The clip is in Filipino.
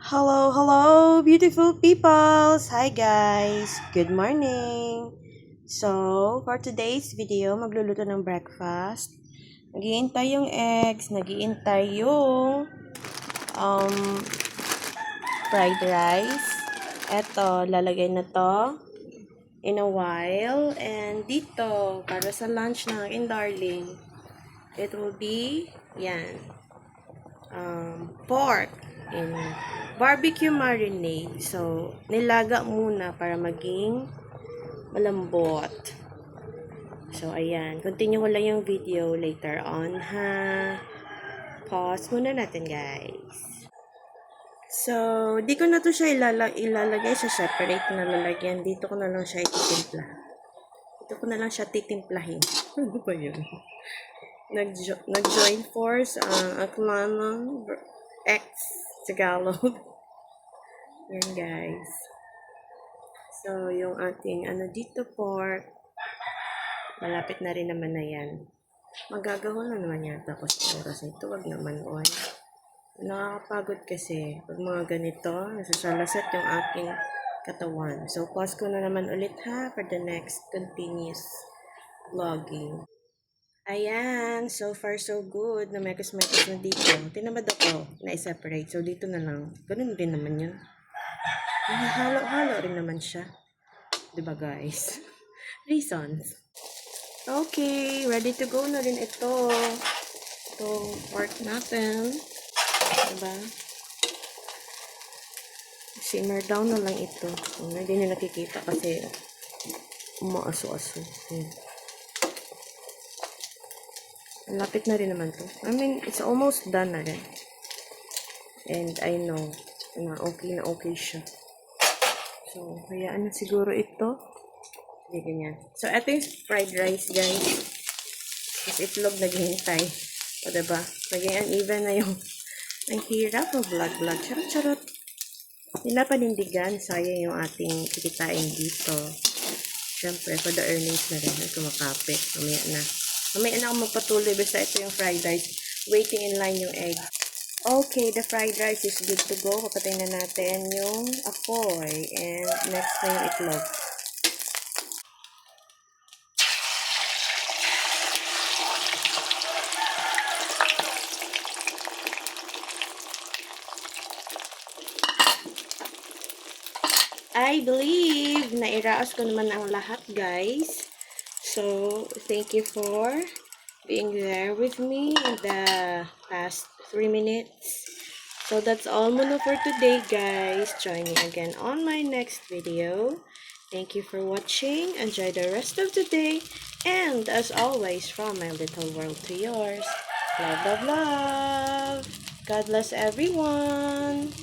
Hello, hello, beautiful peoples! Hi guys! Good morning! So, for today's video, magluluto ng breakfast. Nagiintay yung eggs, nagiintay yung um, fried rice. Eto, lalagay na to in a while. And dito, para sa lunch ng aking darling, it will be, yan, pork in barbecue marinade. So, nilaga muna para maging malambot. So, ayan. Continue ko lang yung video later on, ha? Pause muna natin, guys. So, di ko na to siya ilalagay sa separate na lalagyan. Dito ko na lang siya ititimpla. Dito ko na lang siya titimplahin. Ano ba yun? Nag-join force ang Aklanang X Tagalog. Yan, guys. So, yung ating dito pork, malapit na rin naman na yan. Magagahol na naman yata ako sa oras na ito. Wag naman, oy. Nakakapagod kasi pag mga ganito, nasasalasat yung aking katawan. So, pause ko na naman ulit ha for the next continuous vlogging. Ayan, so far so good. Na mekos-mekos na dito. Tinamad ako na i-separate. So, dito na lang. Ganun din naman yun. Halo-halo rin naman siya. Diba guys? Reasons. Okay, ready to go na rin ito. Itong pork natin. Diba? Simmer down na lang ito. Hindi nyo nakikita kasi umaaso-aso. Lapit na rin naman to. I mean, it's almost done na rin. And I know na okay siya. So, hayaan na siguro ito. Hindi ganyan. So, ito yung fried rice, guys. Tapos itlog naghihintay. O, diba? Naging uneven na yung ang hirap o vlog. Charot. Hindi na panindigan. Sayang yung ating kikitain dito. Siyempre, for the earnings na rin. Kumakapit. Mamaya na ako magpatuloy. Basta ito yung fried rice. Waiting in line yung egg. Okay, the fried rice is good to go. Papatay na natin yung apoy. And next na yung itlog. I believe na iraos ko naman ang lahat, guys. So, thank you for being there with me in the past 3 minutes. So, that's all muna for today, guys. Join me again on my next video. Thank you for watching. Enjoy the rest of the day. And, as always, from my little world to yours. Love, love, love. God bless everyone.